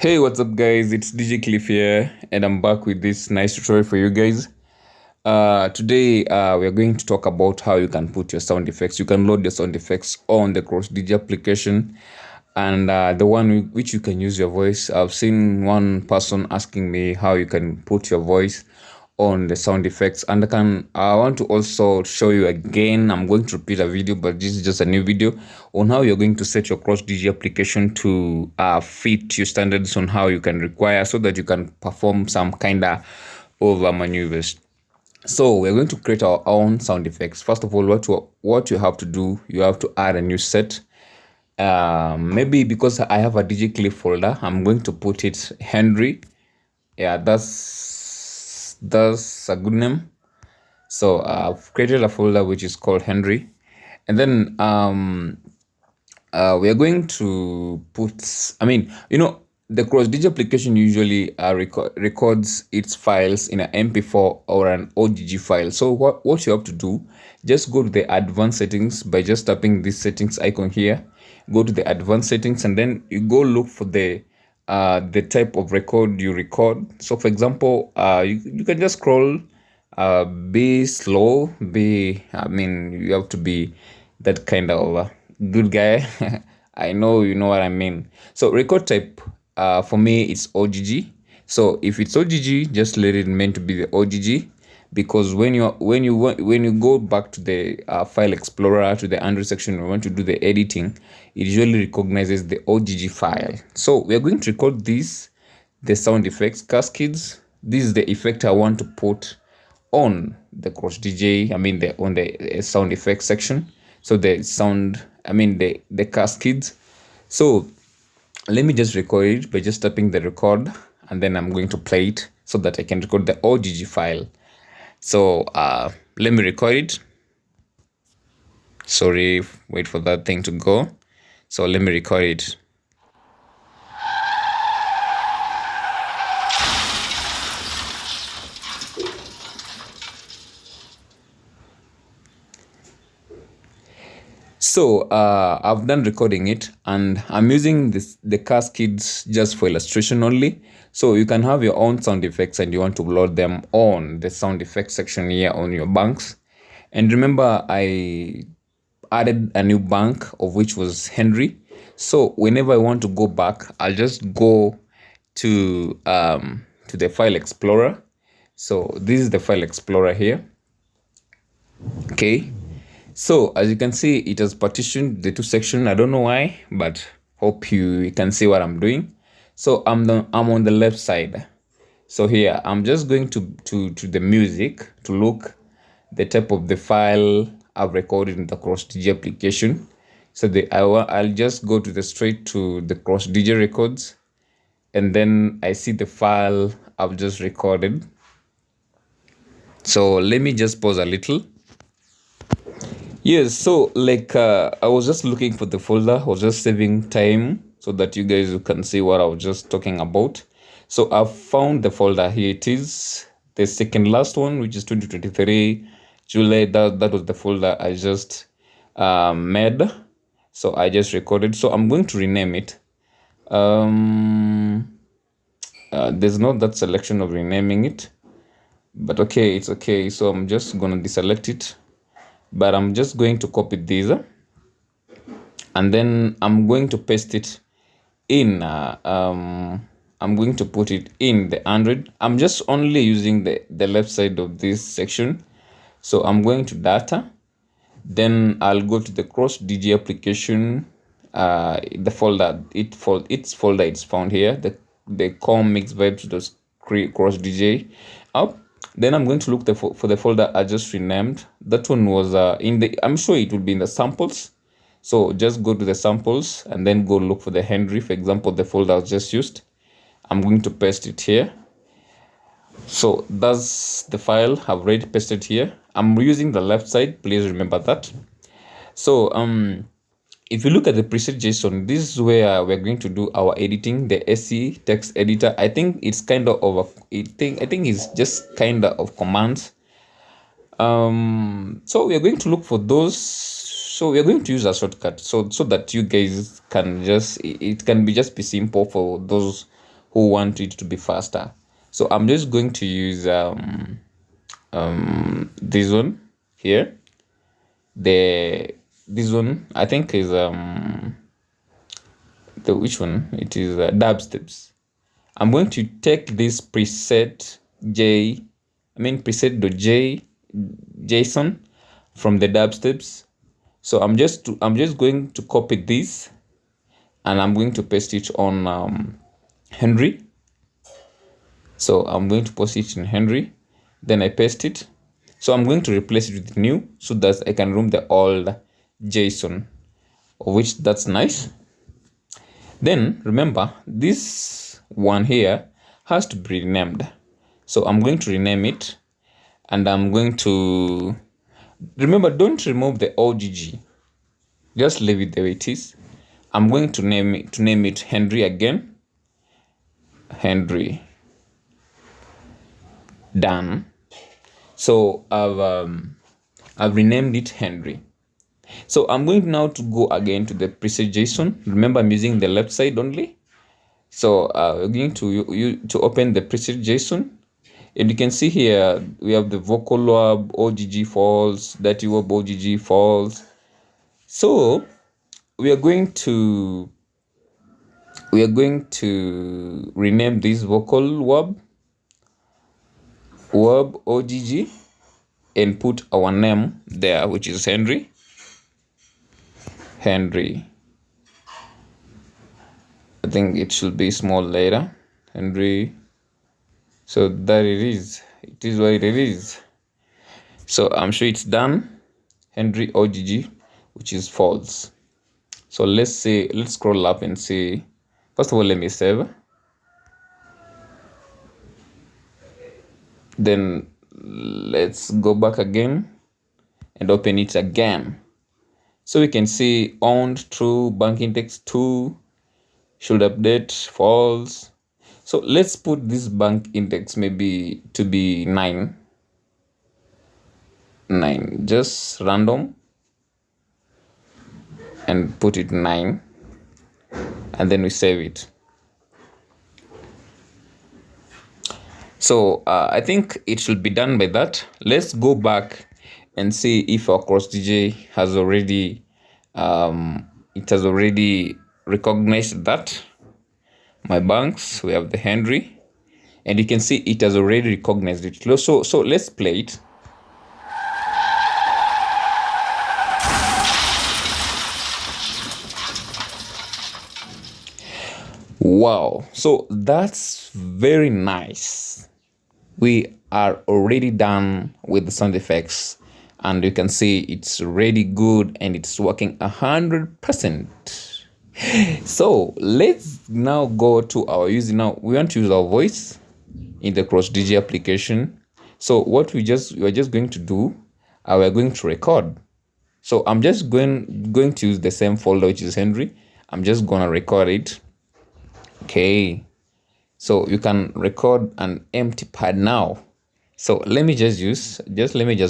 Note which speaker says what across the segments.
Speaker 1: Hey, what's up, guys? It's DJ Cliff here, and I'm back with this nice tutorial for you guys. Today, we are going to talk about how you can put your sound effects. You can load your sound effects on the Cross DJ application, and the one which you can use your voice. I've seen one person asking me how you can put your voice on the sound effects, and I want to also show you again. I'm going to repeat a video, but this is just a new video on how you're going to set your Cross DJ application to fit your standards on how you can require, so that you can perform some kind of over maneuvers. So we're going to create our own sound effects. First of all, what you have to do, you have to add a new set. Maybe because I have a DJ clip folder, I'm going to put it Henry. Yeah, that's a good name. So I've created a folder which is called Henry, and then we are going to put, the Cross DJ application usually records its files in an MP4 or an OGG file. So what you have to do, just go to the advanced settings by just tapping this settings icon here. Go to the advanced settings, and then you go look for the type of record you record. So for example, you can just scroll, be slow, you have to be that kind of good guy. I know you know what I mean. So record type, for me it's OGG. So if it's OGG, just let it meant to be the OGG, because when you go back to the file explorer, to the Android section, you want to do the editing, it usually recognizes the OGG file. So we are going to record this, the sound effects cascades. This is the effect I want to put on the Cross DJ, on the sound effects section. So the sound, the cascades. So let me just record it by just tapping the record, and then I'm going to play it so that I can record the OGG file. So let me record it. Sorry, wait for that thing to go. So let me record it. So I've done recording it, and I'm using the cascades just for illustration only. So you can have your own sound effects, and you want to load them on the sound effects section here on your banks. And remember, I added a new bank of which was Henry. So whenever I want to go back, I'll just go to the file explorer. So this is the file explorer here. Okay. So as you can see, it has partitioned the two sections. I don't know why, but hope you can see what I'm doing. So I'm on the left side. So here I'm just going to the music to look the type of the file I've recorded in the Cross DJ application. So I'll just go to the straight to the Cross DJ records, and then I see the file I've just recorded. So let me just pause a little. Yes, so I was just looking for the folder. I was just saving time so that you guys can see what I was just talking about. So I found the folder. Here it is, the second last one, which is 2023 July. That was the folder I just made. So I just recorded. So I'm going to rename it. There's not that selection of renaming it, but okay, it's okay. So I'm just gonna deselect it. But I'm just going to copy this, and then I'm going to paste it in. I'm going to put it in the Android. I'm just only using the left side of this section. So I'm going to data. Then I'll go to the Cross DJ application. The folder, its folder it's found here. The com mix vibes to Cross DJ up. Then I'm going to look for the folder I just renamed. That one was I'm sure it will be in the samples. So just go to the samples, and then go look for the Henry, for example, the folder I just used. I'm going to paste it here. So that's the file I've already pasted here. I'm using the left side, please remember that. So if you look at the preset JSON, this is where we're going to do our editing, the SE text editor. I think it's kind of I think it's just kind of commands. So we are going to look for those. So we are going to use a shortcut so that you guys can it can be simple for those who want it to be faster. So I'm just going to use this one here. This one I think is the which one it is, dubsteps. I'm going to take this preset preset.j JSON from the dubsteps. So I'm just going to copy this and I'm going to paste it on Henry. So I'm going to post it in Henry, then I paste it. So I'm going to replace it with new so that I can remove the old JSON, of which that's nice. Then remember, this one here has to be renamed. So I'm going to rename it, and I'm going to remember, don't remove the OGG, just leave it the way it is. I'm going to name it Henry again. Henry. Done. So I've renamed it Henry. So I'm going now to go again to the preset JSON. Remember, I'm using the left side only. So we're going to open the preset JSON, and you can see here we have the vocal verb OGG false, dirty verb OGG false. So we are going to rename this vocal verb OGG and put our name there, which is Henry. I think it should be small later. Henry. So that it is. It is what it is. So I'm sure it's done. Henry OGG, which is false. So let's scroll up and see. First of all, let me save. Then let's go back again and open it again. So we can see owned true, bank index 2, should update false. So let's put this bank index maybe to be 9, just random, and put it 9, and then we save it. So I think it should be done by that. Let's go back and see if our cross DJ has already recognized that. My banks, we have the Henry, and you can see it has already recognized it. So let's play it. Wow, so that's very nice. We are already done with the sound effects, and you can see it's really good and it's working 100%. So let's now go to our using. Now we want to use our voice in the cross DJ application. So what we're just going to do, we're going to record. So I'm just going to use the same folder, which is Henry. I'm just gonna record it. Okay, so you can record an empty pad now. So let me just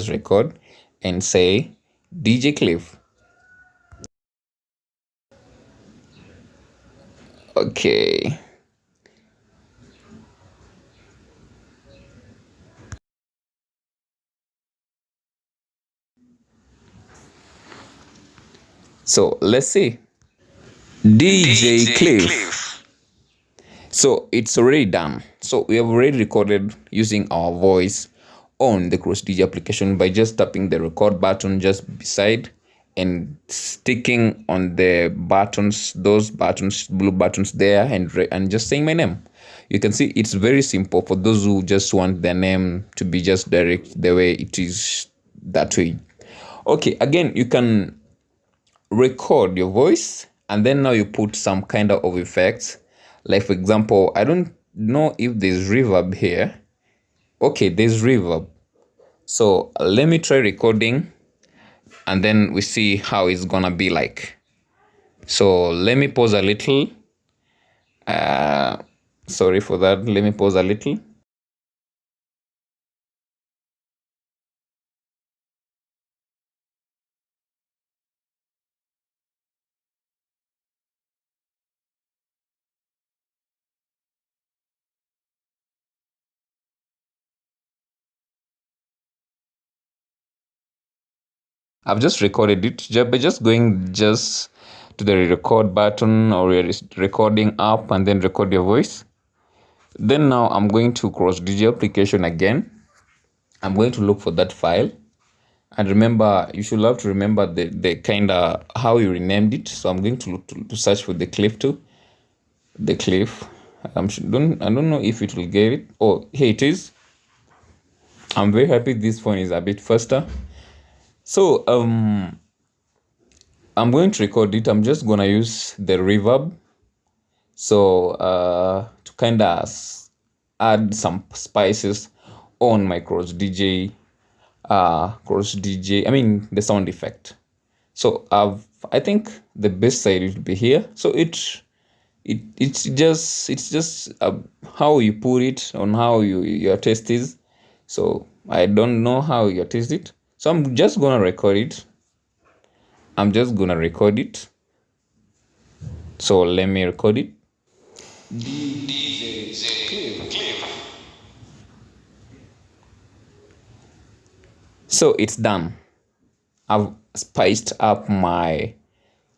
Speaker 1: record and say DJ Cliff. Okay. So let's see. DJ Cliff. So it's already done. So we have already recorded using our voice on the Cross DJ application by just tapping the record button just beside and sticking on the buttons, those buttons, blue buttons there, and just saying my name. You can see it's very simple for those who just want their name to be just direct the way it is that way. Okay, again, you can record your voice and then now you put some kind of effects. Like for example, I don't know if there's reverb here. Okay, there's reverb. So let me try recording and then we see how it's gonna be like. So let me pause a little. Sorry for that. Let me pause a little. I've just recorded it by just going just to the record button or your recording app and then record your voice. Then now I'm going to cross DJ application again. I'm going to look for that file. And remember, you should have to remember the kind of how you renamed it. So I'm going to look to search for the cliff too. The cliff. I don't know if it will get it. Oh, here it is. I'm very happy this phone is a bit faster. So I'm going to record it. I'm just gonna use the reverb. So to kind of add some spices on my cross DJ. I mean the sound effect. So I think the best side will be here. So it's just how you put it on how your taste is. So I don't know how your taste it. So I'm just gonna record it. So let me record it. So it's done. I've spiced up my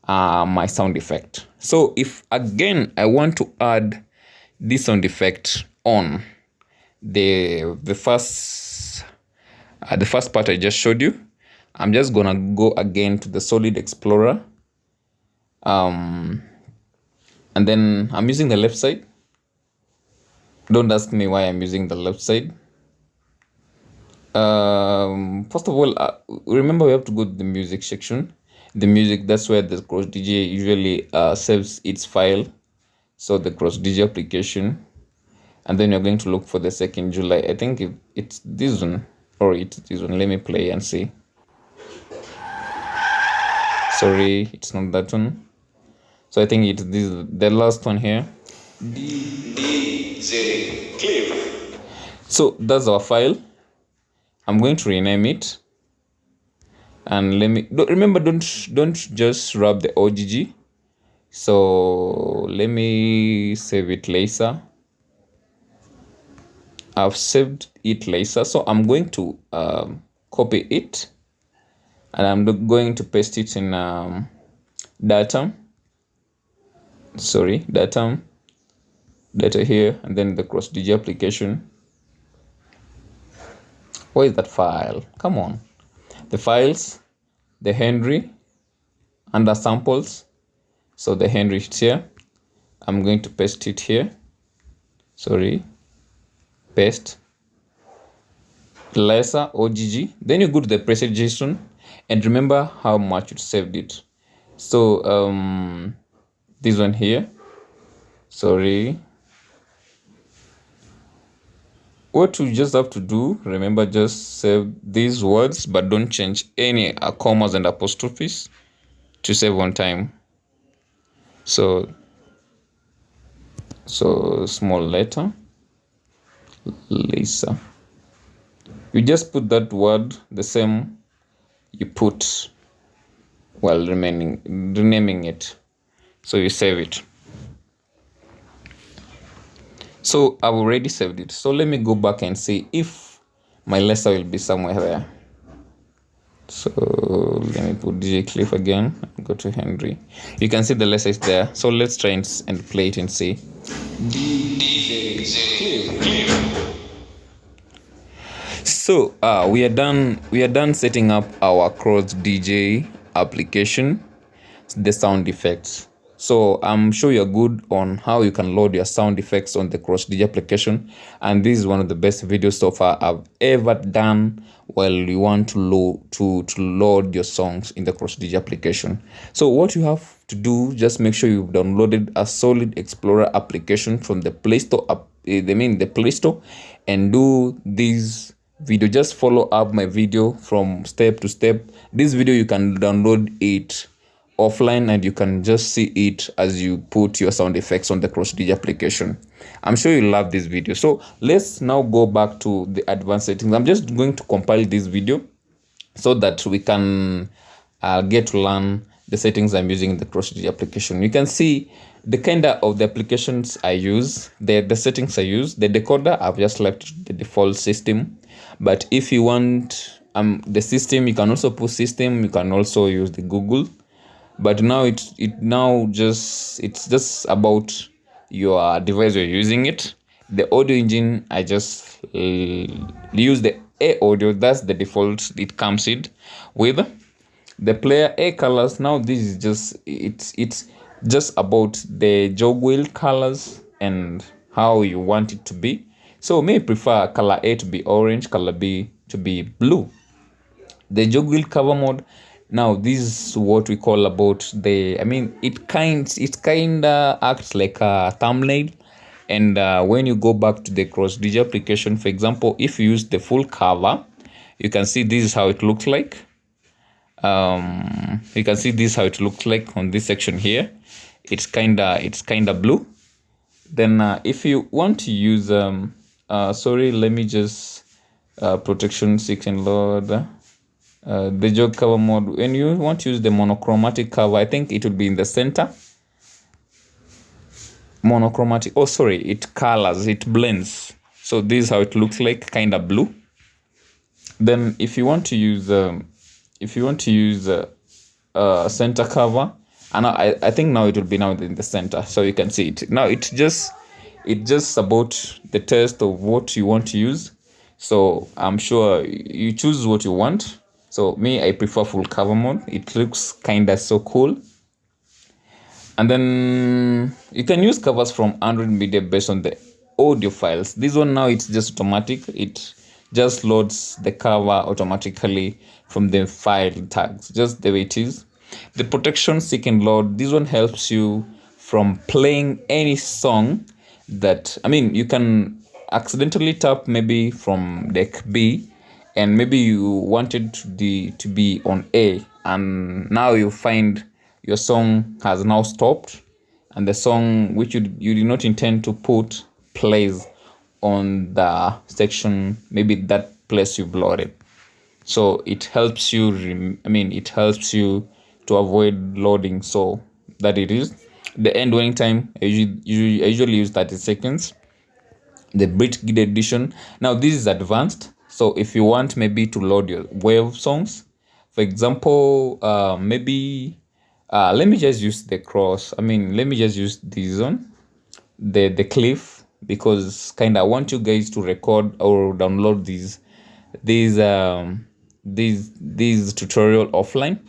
Speaker 1: my sound effect. So if again I want to add this sound effect on the first part I just showed you, I'm just gonna go again to the Solid Explorer, and then I'm using the left side. Don't ask me why I'm using the left side. First of all, remember we have to go to the music section. The music, that's where the cross DJ usually saves its file. So the cross DJ application, and then you're going to look for the 2nd July. I think it's this one or it's this one. Let me play and see. Sorry, it's not that one. So I think it's this, the last one here. DJ Clip. So that's our file. I'm going to rename it, and don't just rub the OGG. So let me save it later. I've saved it later, so I'm going to copy it, and I'm going to paste it in data here, and then the cross DJ application. Where is that file? Come on. The files, the Henry, under samples. So the Henry is here. I'm going to paste it here. Paste. Lesser OGG. Then you go to the preset JSON and remember how much you saved it. So this one here. What you just have to do, remember, just save these words, but don't change any commas and apostrophes to save on time. So small letter, Lisa. You just put that word the same you put while renaming it. So you save it. So I've already saved it. So let me go back and see if my lesser will be somewhere there. So let me put DJ Cliff again. Go to Henry. You can see the lesser is there. So let's try and play it and see. DJ Cliff. So we are done setting up our cross DJ application, the sound effects. So I'm sure you're good on how you can load your sound effects on the cross DJ application, and this is one of the best videos so far I've ever done while you want to load your songs in the cross DJ application. So what you have to do, just make sure you've downloaded a Solid Explorer application from the Play Store the Play Store, and do this video. Just follow up my video from step to step. This video you can download it offline and you can just see it as you put your sound effects on the cross DJ application. I'm sure you love this video. So let's now go back to the advanced settings. I'm just going to compile this video so that we can get to learn the settings I'm using in the cross DJ application. You can see the kind of the applications I use, the settings I use. The decoder, I've just left the default system. But if you want the system. You can also put system, you can also use the Google, but now it's just about your device you're using it. The audio engine, I just use the A audio. That's the default it comes with. The player A colors, now this is just it's just about the jog wheel colors and how you want it to be. So may prefer color A to be orange, color B to be blue. The jog wheel cover mode, now this is what we call about the, I mean, it kinda acts like a thumbnail. And when you go back to the cross DJ application, for example, if you use the full cover, you can see this is how it looks like. You can see this how it looks like on this section here. It's kinda blue. Then if you want to use sorry, let me just protection 6 and load the jog cover mode. When you want to use the monochromatic cover, I think it would be in the center. Monochromatic, oh sorry, it colors, it blends. So this is how it looks like, kind of blue. Then if you want to use center cover, and I think now it will be now in the center, so you can see it now. It's just about the test of what you want to use. So I'm sure you choose what you want. So me, I prefer full cover mode. It looks kind of so cool. And then you can use covers from Android Media based on the audio files. This one now, it's just automatic. It just loads the cover automatically from the file tags, just the way it is. The protection seek and load, this one helps you from playing any song that, I mean, you can accidentally tap maybe from deck B, and maybe you wanted to be on A, and now you find your song has now stopped, and the song which you did not intend to put plays on the section, maybe that place you've loaded. So it helps you, it helps you to avoid loading, so that it is. The end waiting time, I usually use 30 seconds. The Brit Gid edition, now this is advanced. So if you want maybe to load your wave songs, for example, maybe let me just use the cross. Let me just use this one, the cliff, because kind of want you guys to record or download these tutorial offline.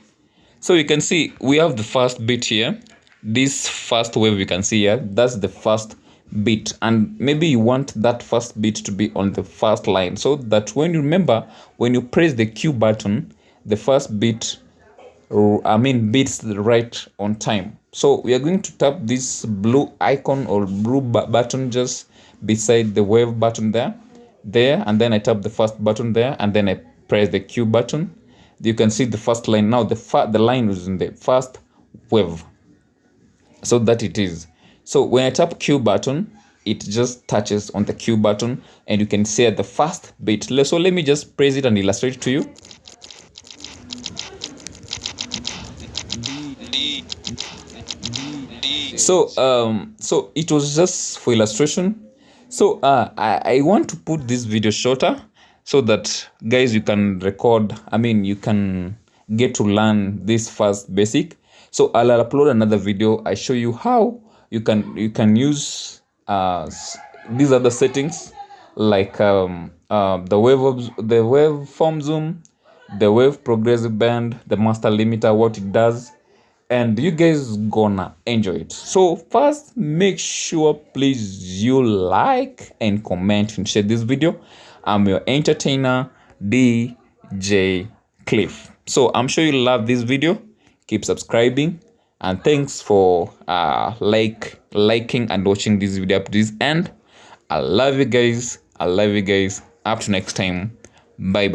Speaker 1: So you can see we have the first bit here. This first wave you can see here, that's the first bit, and maybe you want that first bit to be on the first line, so that when you remember, when you press the Q button, the first bit beats right on time. So we are going to tap this blue icon or blue button just beside the wave button there, and then I tap the first button there, and then I press the Q button. You can see the first line now. The line is in the first wave, so that it is. So when I tap Q button, it just touches on the Q button, and you can see the first bit. So let me just press it and illustrate it to you. So it was just for illustration. So I want to put this video shorter, so that guys, you can record, you can get to learn this first basic. So I'll upload another video. I show you how you can use these other settings, like the waveform zoom, the wave progressive band, the master limiter, what it does, and you guys gonna enjoy it. So first, make sure please you like and comment and share this video. I'm your entertainer, DJ Cliff. So I'm sure you love this video. Keep subscribing, and thanks for liking and watching this video up to this end. I love you guys. Up to next time. Bye bye.